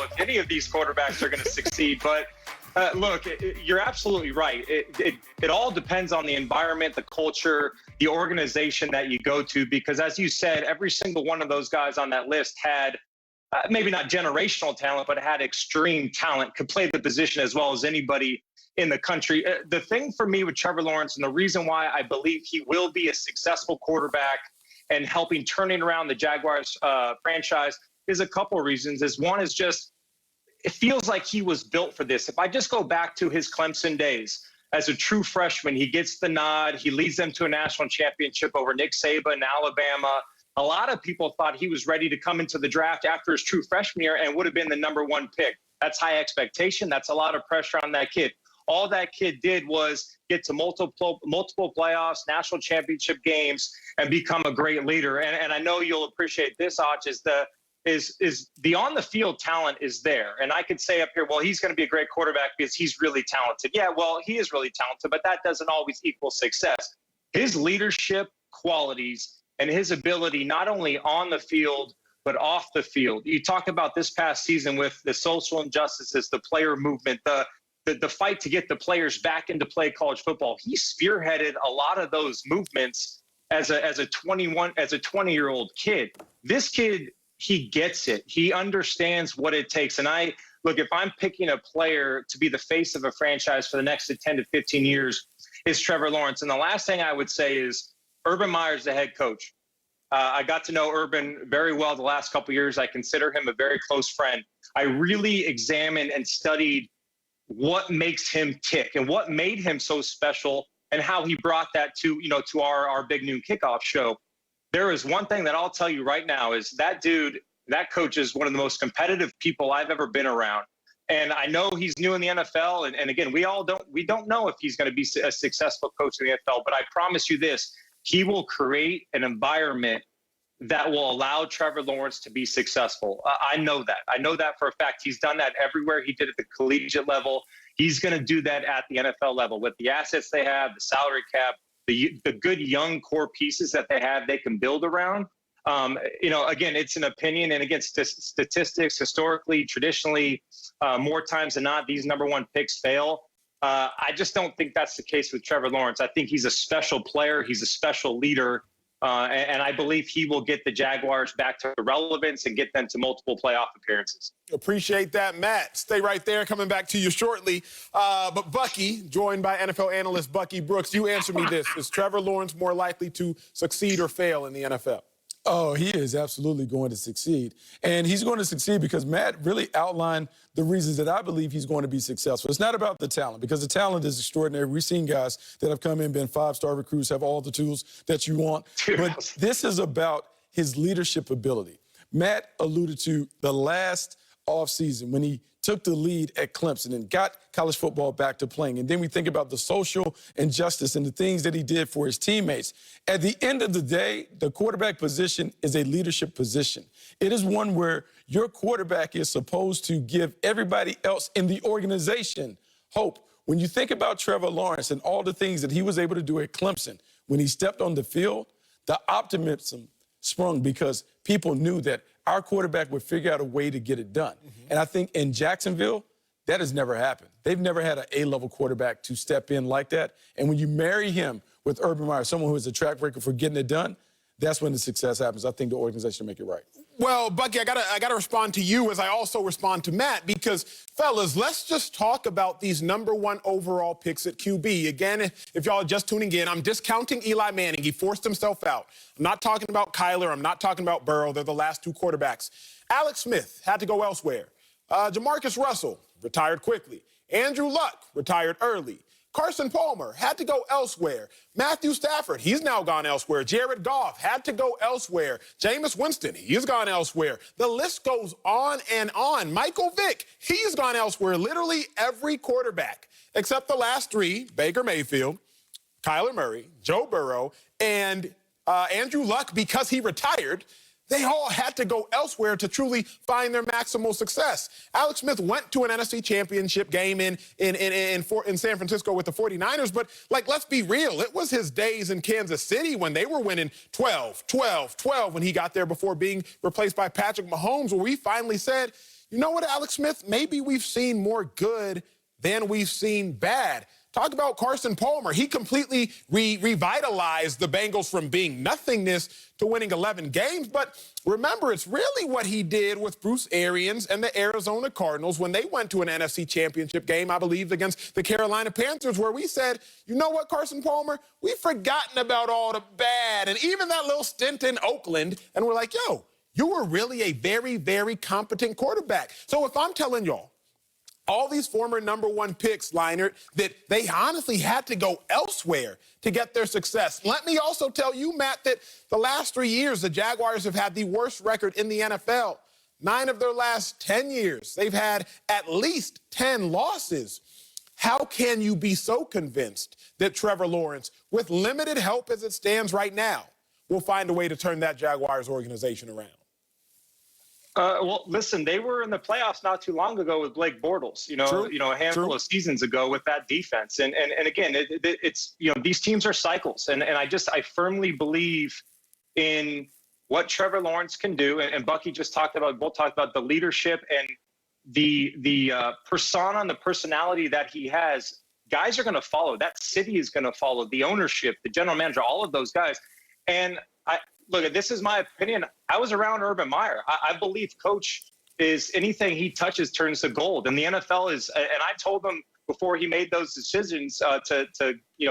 know if any of these quarterbacks are going to succeed. But look, you're absolutely right. It all depends on the environment, the culture, the organization that you go to, because as you said, every single one of those guys on that list had maybe not generational talent, but had extreme talent, could play the position as well as anybody in the country. The thing for me with Trevor Lawrence, and the reason why I believe he will be a successful quarterback and helping turning around the Jaguars franchise, is a couple of reasons. One is just, it feels like he was built for this. If I just go back to his Clemson days, as a true freshman, he gets the nod. He leads them to a national championship over Nick Saban in Alabama. A lot of people thought he was ready to come into the draft after his true freshman year and would have been the #1 pick. That's high expectation. That's a lot of pressure on that kid. All that kid did was get to multiple playoffs, national championship games, and become a great leader. And I know you'll appreciate this, Ach, is the on-the-field talent is there. And I could say up here, well, he's going to be a great quarterback because he's really talented. Yeah, well, he is really talented, but that doesn't always equal success. His leadership qualities and his ability not only on the field, but off the field. You talk about this past season with the social injustices, the player movement, the fight to get the players back into play college football. He spearheaded a lot of those movements as a 20-year-old kid. This kid, he gets it. He understands what it takes. And look, if I'm picking a player to be the face of a franchise for the next 10 to 15 years, is Trevor Lawrence. And the last thing I would say is Urban Meyer's the head coach. I got to know Urban very well the last couple of years. I consider him a very close friend. I really examined and studied what makes him tick and what made him so special and how he brought that to our Big Noon Kickoff show. There is one thing that I'll tell you right now is that dude, that coach is one of the most competitive people I've ever been around. And I know he's new in the NFL. And again, we don't know if he's going to be a successful coach in the NFL, but I promise you this, he will create an environment that will allow Trevor Lawrence to be successful. I know that. I know that for a fact. He's done that everywhere. He did at the collegiate level. He's going to do that at the NFL level with the assets they have, the salary cap, the good young core pieces that they have, they can build around. Again, it's an opinion, and again, statistics, historically, traditionally, more times than not, these #1 picks fail. I just don't think that's the case with Trevor Lawrence. I think he's a special player. He's a special leader. And I believe he will get the Jaguars back to relevance and get them to multiple playoff appearances. Appreciate that, Matt. Stay right there. Coming back to you shortly. But Bucky, joined by NFL analyst Bucky Brooks, you answer me this. Is Trevor Lawrence more likely to succeed or fail in the NFL? Oh, he is absolutely going to succeed. And he's going to succeed because Matt really outlined the reasons that I believe he's going to be successful. It's not about the talent, because the talent is extraordinary. We've seen guys that have come in, been 5-star recruits, have all the tools that you want. But this is about his leadership ability. Matt alluded to the last offseason when he took the lead at Clemson and got college football back to playing. And then we think about the social injustice and the things that he did for his teammates. At the end of the day, the quarterback position is a leadership position. It is one where your quarterback is supposed to give everybody else in the organization hope. When you think about Trevor Lawrence and all the things that he was able to do at Clemson, when he stepped on the field, the optimism sprung because people knew that our quarterback would figure out a way to get it done. And I think in Jacksonville, that has never happened. They've never had an A-level quarterback to step in like that. And when you marry him with Urban Meyer, someone who has a track record for getting it done, that's when the success happens. I think the organization will make it right. Well, Bucky, I gotta respond to you as I also respond to Matt, because, fellas, let's just talk about these #1 overall picks at QB. Again, if y'all are just tuning in, I'm discounting Eli Manning. He forced himself out. I'm not talking about Kyler. I'm not talking about Burrow. They're the last two quarterbacks. Alex Smith had to go elsewhere. Jamarcus Russell retired quickly. Andrew Luck retired early. Carson Palmer had to go elsewhere. Matthew Stafford, he's now gone elsewhere. Jared Goff had to go elsewhere. Jameis Winston, he's gone elsewhere. The list goes on and on. Michael Vick, he's gone elsewhere. Literally every quarterback, except the last three, Baker Mayfield, Kyler Murray, Joe Burrow, and Andrew Luck, because he retired, they all had to go elsewhere to truly find their maximal success. Alex Smith went to an NFC championship game in San Francisco with the 49ers, but, let's be real. It was his days in Kansas City when they were winning 12 when he got there before being replaced by Patrick Mahomes, where we finally said, you know what, Alex Smith? Maybe we've seen more good than we've seen bad. Talk about Carson Palmer. He completely revitalized the Bengals from being nothingness to winning 11 games. But remember, it's really what he did with Bruce Arians and the Arizona Cardinals when they went to an NFC Championship game, I believe, against the Carolina Panthers, where we said, you know what, Carson Palmer? We've forgotten about all the bad and even that little stint in Oakland. And we're like, yo, you were really a very, very competent quarterback. So if I'm telling y'all, all these former number one picks, Leinart, that they honestly had to go elsewhere to get their success. Let me also tell you, Matt, that the last 3 years, the Jaguars have had the worst record in the NFL. 9 of their last 10 years, they've had at least 10 losses. How can you be so convinced that Trevor Lawrence, with limited help as it stands right now, will find a way to turn that Jaguars organization around? Well, listen, they were in the playoffs not too long ago with Blake Bortles, a handful of seasons ago with that defense. And again, it's, these teams are cycles. And I firmly believe in what Trevor Lawrence can do. And Bucky both talked about the leadership and the persona and the personality that he has. Guys are going to follow. That city is going to follow. The ownership, the general manager, all of those guys. And look, this is my opinion. I was around Urban Meyer. I believe Coach is anything he touches turns to gold. And the NFL is, and I told him before he made those decisions to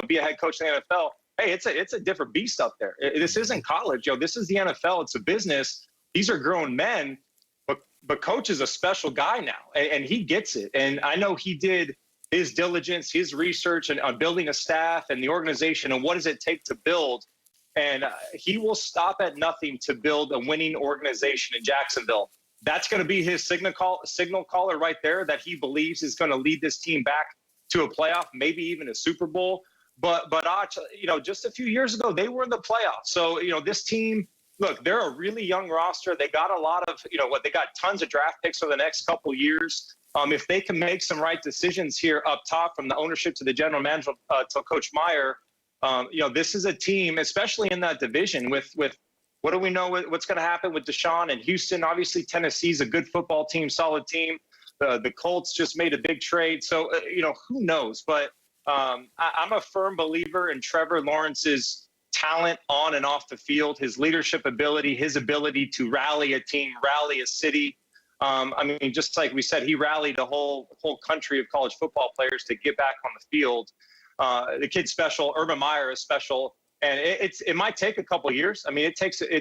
be a head coach in the NFL, hey, it's a different beast up there. This isn't college, this is the NFL. It's a business. These are grown men, but Coach is a special guy now, and he gets it. And I know he did his diligence, his research, and on building a staff and the organization and what does it take to build. And he will stop at nothing to build a winning organization in Jacksonville. That's going to be his signal caller right there that he believes is going to lead this team back to a playoff, maybe even a Super Bowl. But Acho, just a few years ago, they were in the playoffs. So, this team, look, they're a really young roster. They got a lot of, they got tons of draft picks for the next couple years. If they can make some right decisions here up top from the ownership to the general manager to Coach Meyer, this is a team, especially in that division with what do we know what's going to happen with Deshaun and Houston. Obviously, Tennessee's a good football team, solid team. The Colts just made a big trade. So, who knows? But I'm a firm believer in Trevor Lawrence's talent on and off the field, his leadership ability, his ability to rally a team, rally a city. Just like we said, he rallied the whole country of college football players to get back on the field. The kid's special. Urban Meyer is special, and it might take a couple of years. It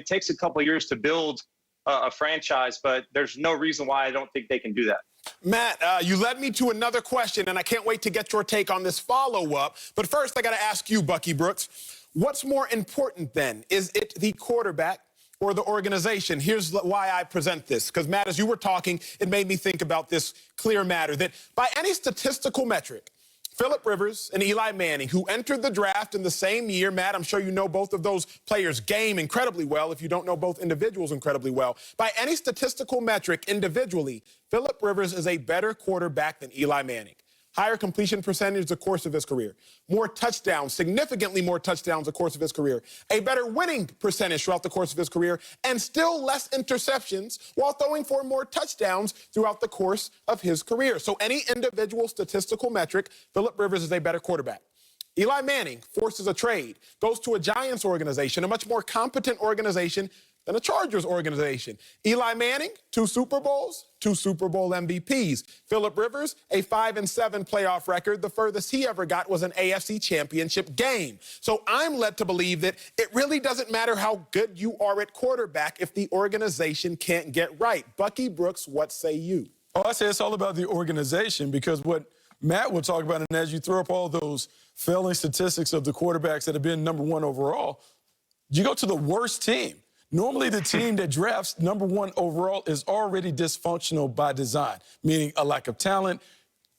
takes a couple of years to build a franchise, but there's no reason why I don't think they can do that. Matt, you led me to another question, and I can't wait to get your take on this follow-up. But first, I got to ask you, Bucky Brooks, what's more important then? Is it the quarterback or the organization? Here's why I present this. Because, Matt, as you were talking, it made me think about this clear matter that by any statistical metric, Phillip Rivers and Eli Manning, who entered the draft in the same year. Matt, I'm sure you know both of those players' game incredibly well, if you don't know both individuals incredibly well. By any statistical metric individually, Phillip Rivers is a better quarterback than Eli Manning. Higher completion percentage the course of his career. More touchdowns, significantly more touchdowns the course of his career. A better winning percentage throughout the course of his career, and still less interceptions while throwing for more touchdowns throughout the course of his career. So any individual statistical metric, Phillip Rivers is a better quarterback. Eli Manning forces a trade, goes to a Giants organization, a much more competent organization than a Chargers organization. Eli Manning, 2 Super Bowls, 2 Super Bowl MVPs. Phillip Rivers, a 5-7 playoff record. The furthest he ever got was an AFC Championship game. So I'm led to believe that it really doesn't matter how good you are at quarterback if the organization can't get right. Bucky Brooks, what say you? Oh, I say it's all about the organization, because what Matt will talk about, and as you throw up all those failing statistics of the quarterbacks that have been number 1 overall, you go to the worst team. Normally, the team that drafts number 1 overall is already dysfunctional by design, meaning a lack of talent,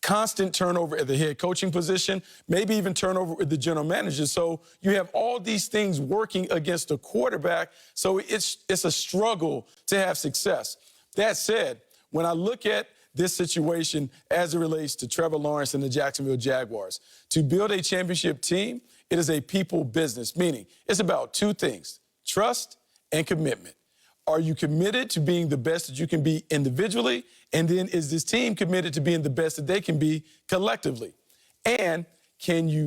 constant turnover at the head coaching position, maybe even turnover with the general manager. So you have all these things working against a quarterback, so it's a struggle to have success. That said, when I look at this situation as it relates to Trevor Lawrence and the Jacksonville Jaguars, to build a championship team, it is a people business, meaning it's about 2 things: trust and commitment. Are you committed to being the best that you can be individually? And then is this team committed to being the best that they can be collectively? And can you